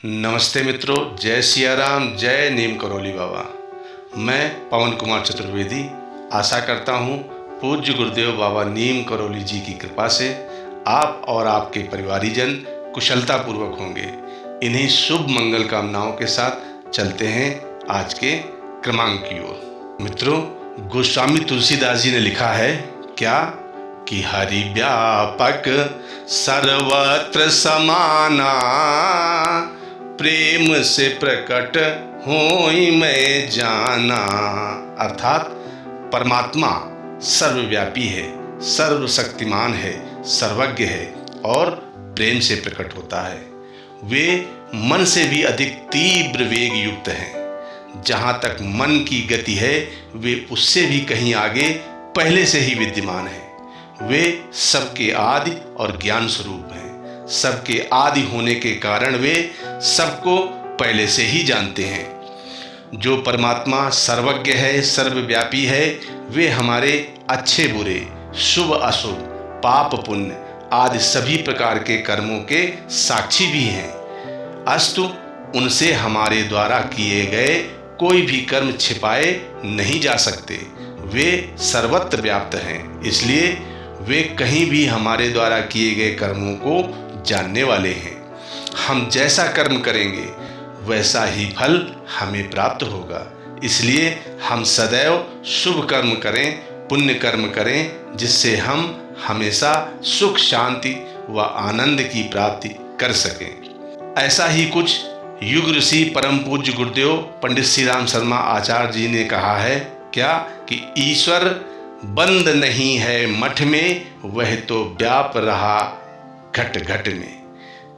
नमस्ते मित्रों, जय सिया राम, जय नीम करौली बाबा। मैं पवन कुमार चतुर्वेदी आशा करता हूँ पूज्य गुरुदेव बाबा नीम करौली जी की कृपा से आप और आपके परिवारीजन कुशलतापूर्वक होंगे। इन्हीं शुभ मंगल कामनाओं के साथ चलते हैं आज के क्रमांक की ओर। मित्रों, गोस्वामी तुलसीदास जी ने लिखा है क्या कि हरि व्यापक सर्वत्र समाना, प्रेम से प्रकट होई मैं जाना। अर्थात परमात्मा सर्वव्यापी है, सर्वशक्तिमान है, सर्वज्ञ है और प्रेम से प्रकट होता है। वे मन से भी अधिक तीव्र वेग युक्त हैं। जहाँ तक मन की गति है वे उससे भी कहीं आगे पहले से ही विद्यमान हैं। वे सबके आदि और ज्ञान स्वरूप हैं। सबके आदि होने के कारण वे सबको पहले से ही जानते हैं। जो परमात्मा सर्वज्ञ है, सर्वव्यापी है, वे हमारे अच्छे बुरे, शुभ अशुभ, पाप पुण्य आदि सभी प्रकार के कर्मों के साक्षी भी हैं। अस्तु उनसे हमारे द्वारा किए गए कोई भी कर्म छिपाए नहीं जा सकते। वे सर्वत्र व्याप्त हैं, इसलिए वे कहीं भी हमारे द्वारा किए गए कर्मों को जानने वाले हैं। हम जैसा कर्म करेंगे वैसा ही फल हमें प्राप्त होगा। इसलिए हम सदैव शुभ कर्म करें, पुण्य कर्म करें, जिससे हम हमेशा सुख, शांति व आनंद की प्राप्ति कर सकें। ऐसा ही कुछ युग ऋषि परम पूज्य गुरुदेव पंडित श्री राम शर्मा आचार्य जी ने कहा है क्या कि ईश्वर बंद नहीं है मठ में, वह तो व्याप रहा घट घट में।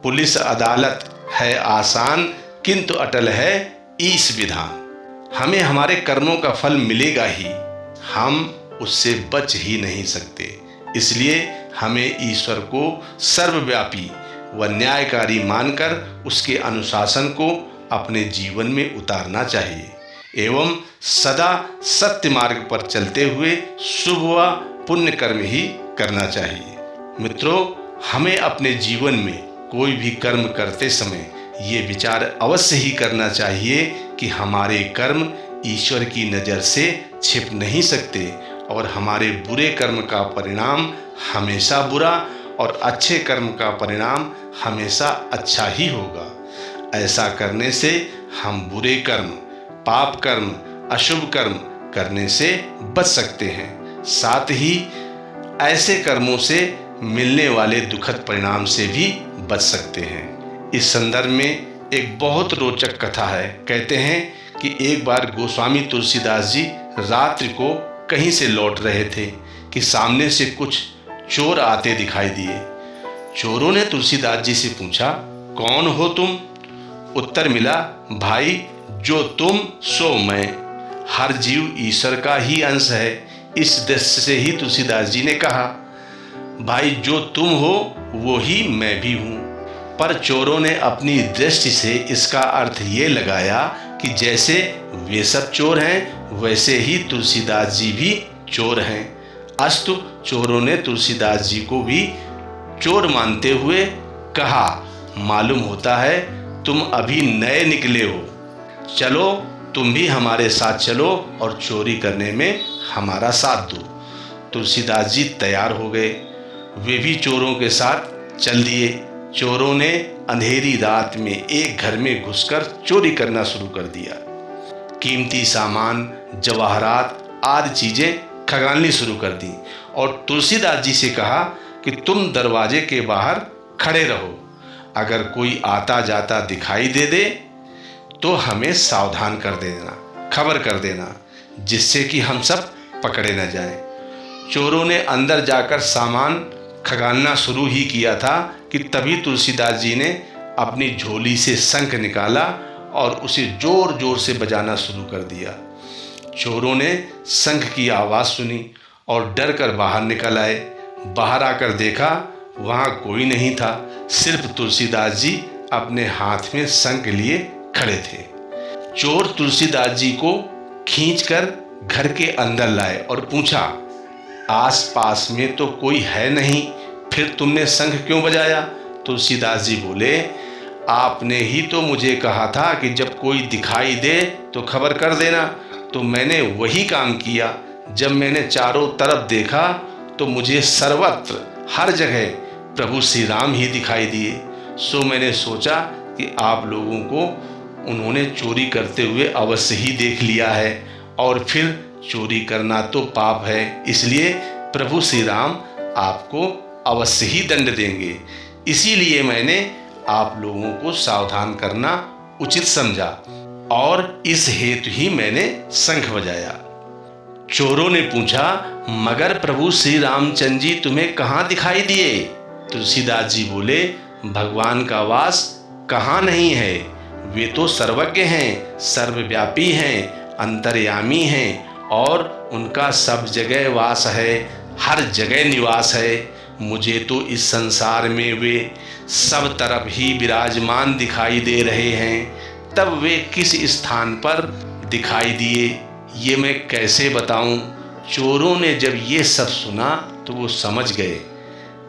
पुलिस अदालत है आसान, किंतु अटल है ईश विधान। हमें हमारे कर्मों का फल मिलेगा ही, हम उससे बच ही नहीं सकते। इसलिए हमें ईश्वर को सर्वव्यापी व न्यायकारी मानकर उसके अनुशासन को अपने जीवन में उतारना चाहिए एवं सदा सत्य मार्ग पर चलते हुए शुभ व पुण्य कर्म ही करना चाहिए। मित्रों, हमें अपने जीवन में कोई भी कर्म करते समय ये विचार अवश्य ही करना चाहिए कि हमारे कर्म ईश्वर की नज़र से छिप नहीं सकते और हमारे बुरे कर्म का परिणाम हमेशा बुरा और अच्छे कर्म का परिणाम हमेशा अच्छा ही होगा। ऐसा करने से हम बुरे कर्म, पाप कर्म, अशुभ कर्म करने से बच सकते हैं। साथ ही ऐसे कर्मों से मिलने वाले दुखद परिणाम से भी बच सकते हैं। इस संदर्भ में एक बहुत रोचक कथा है। कहते हैं कि एक बार गोस्वामी तुलसीदास जी रात्रि को कहीं से लौट रहे थे कि सामने से कुछ चोर आते दिखाई दिए। चोरों ने तुलसीदास जी से पूछा, कौन हो तुम? उत्तर मिला, भाई जो तुम सो मैं। हर जीव ईश्वर का ही अंश है। इस दृष्टि से ही तुलसीदास जी ने कहा, भाई जो तुम हो वो ही मैं भी हूँ। पर चोरों ने अपनी दृष्टि से इसका अर्थ ये लगाया कि जैसे वे सब चोर हैं वैसे ही तुलसीदास जी भी चोर हैं। अस्तु चोरों ने तुलसीदास जी को भी चोर मानते हुए कहा, मालूम होता है तुम अभी नए निकले हो, चलो तुम भी हमारे साथ चलो और चोरी करने में हमारा साथ दो। तुलसीदास जी तैयार हो गए। वे भी चोरों के साथ चल दिए। चोरों ने अंधेरी रात में एक घर में घुसकर चोरी करना शुरू कर दिया। कीमती सामान, जवाहरात आदि चीज़ें खंगालनी शुरू कर दी और तुलसीदास जी से कहा कि तुम दरवाजे के बाहर खड़े रहो, अगर कोई आता जाता दिखाई दे दे तो हमें सावधान कर देना, खबर कर देना, जिससे कि हम सब पकड़े न जाएं। चोरों ने अंदर जाकर सामान खंगालना शुरू ही किया था कि तभी तुलसीदास जी ने अपनी झोली से शंख निकाला और उसे जोर जोर से बजाना शुरू कर दिया। चोरों ने शंख की आवाज़ सुनी और डर कर बाहर निकल आए। बाहर आकर देखा वहाँ कोई नहीं था, सिर्फ तुलसीदास जी अपने हाथ में शंख लिए खड़े थे। चोर तुलसीदास जी को खींचकर घर के अंदर लाए और पूछा, आस पास में तो कोई है नहीं, फिर तुमने शंख क्यों बजाया? तुलसीदास जी बोले, आपने ही तो मुझे कहा था कि जब कोई दिखाई दे तो खबर कर देना। तो मैंने वही काम किया। जब मैंने चारों तरफ देखा तो मुझे सर्वत्र हर जगह प्रभु श्री राम ही दिखाई दिए। सो मैंने सोचा कि आप लोगों को उन्होंने चोरी करते हुए अवश्य ही देख लिया है, और फिर चोरी करना तो पाप है, इसलिए प्रभु श्री राम आपको अवश्य ही दंड देंगे। इसीलिए मैंने आप लोगों को सावधान करना उचित समझा, और इस हेतु ही मैंने शंख बजाया। चोरों ने पूछा, मगर प्रभु श्री रामचंद्र जी तुम्हें कहाँ दिखाई दिए? तुलसीदास जी बोले, भगवान का वास कहाँ नहीं है, वे तो सर्वज्ञ हैं, सर्वव्यापी हैं, अंतर्यामी हैं, और उनका सब जगह वास है, हर जगह निवास है। मुझे तो इस संसार में वे सब तरफ ही विराजमान दिखाई दे रहे हैं, तब वे किस स्थान पर दिखाई दिए ये मैं कैसे बताऊं? चोरों ने जब ये सब सुना तो वो समझ गए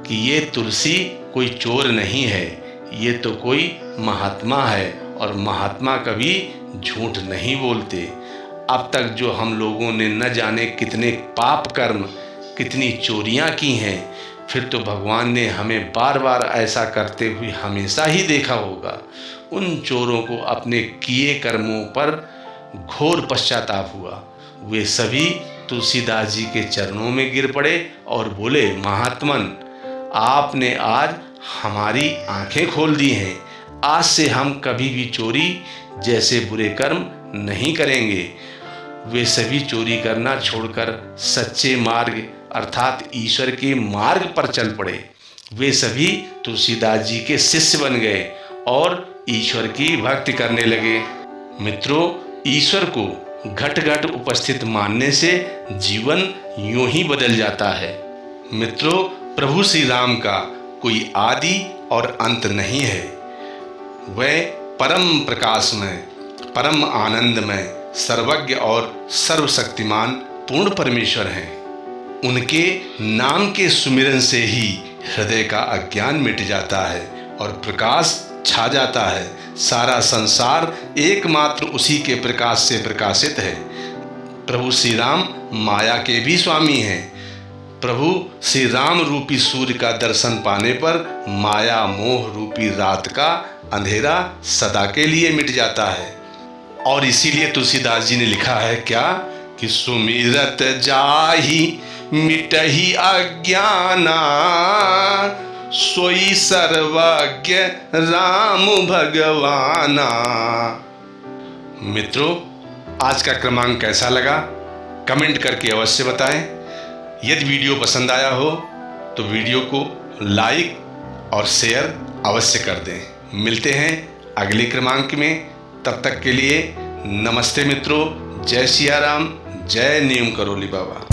कि ये तुलसी कोई चोर नहीं है, ये तो कोई महात्मा है, और महात्मा कभी झूठ नहीं बोलते। अब तक जो हम लोगों ने न जाने कितने पाप कर्म, कितनी चोरियां की हैं, फिर तो भगवान ने हमें बार बार ऐसा करते हुए हमेशा ही देखा होगा। उन चोरों को अपने किए कर्मों पर घोर पश्चाताप हुआ। वे सभी तुलसीदास जी के चरणों में गिर पड़े और बोले, महात्मन, आपने आज हमारी आंखें खोल दी हैं। आज से हम कभी भी चोरी जैसे बुरे कर्म नहीं करेंगे। वे सभी चोरी करना छोड़कर सच्चे मार्ग अर्थात ईश्वर के मार्ग पर चल पड़े। वे सभी तुलसीदास जी के शिष्य बन गए और ईश्वर की भक्ति करने लगे। मित्रों, ईश्वर को घट घट उपस्थित मानने से जीवन यूं ही बदल जाता है। मित्रों, प्रभु श्री राम का कोई आदि और अंत नहीं है। वह परम प्रकाशमय, परम आनंदमय, सर्वज्ञ और सर्वशक्तिमान पूर्ण परमेश्वर हैं। उनके नाम के सुमिरन से ही हृदय का अज्ञान मिट जाता है और प्रकाश छा जाता है। सारा संसार एकमात्र उसी के प्रकाश से प्रकाशित है। प्रभु श्री राम माया के भी स्वामी हैं। प्रभु श्री राम रूपी सूर्य का दर्शन पाने पर माया मोह रूपी रात का अंधेरा सदा के लिए मिट जाता है। और इसीलिए तुलसीदास जी ने लिखा है क्या कि सुमिरत जाहि मिटहि अज्ञाना, सोई सर्वज्ञ राम भगवाना। मित्रों, आज का क्रमांक कैसा लगा कमेंट करके अवश्य बताएं। यदि वीडियो पसंद आया हो तो वीडियो को लाइक और शेयर अवश्य कर दें। मिलते हैं अगले क्रमांक में, तब तक के लिए नमस्ते मित्रों। जय सिया राम, जय नीम करोली बाबा।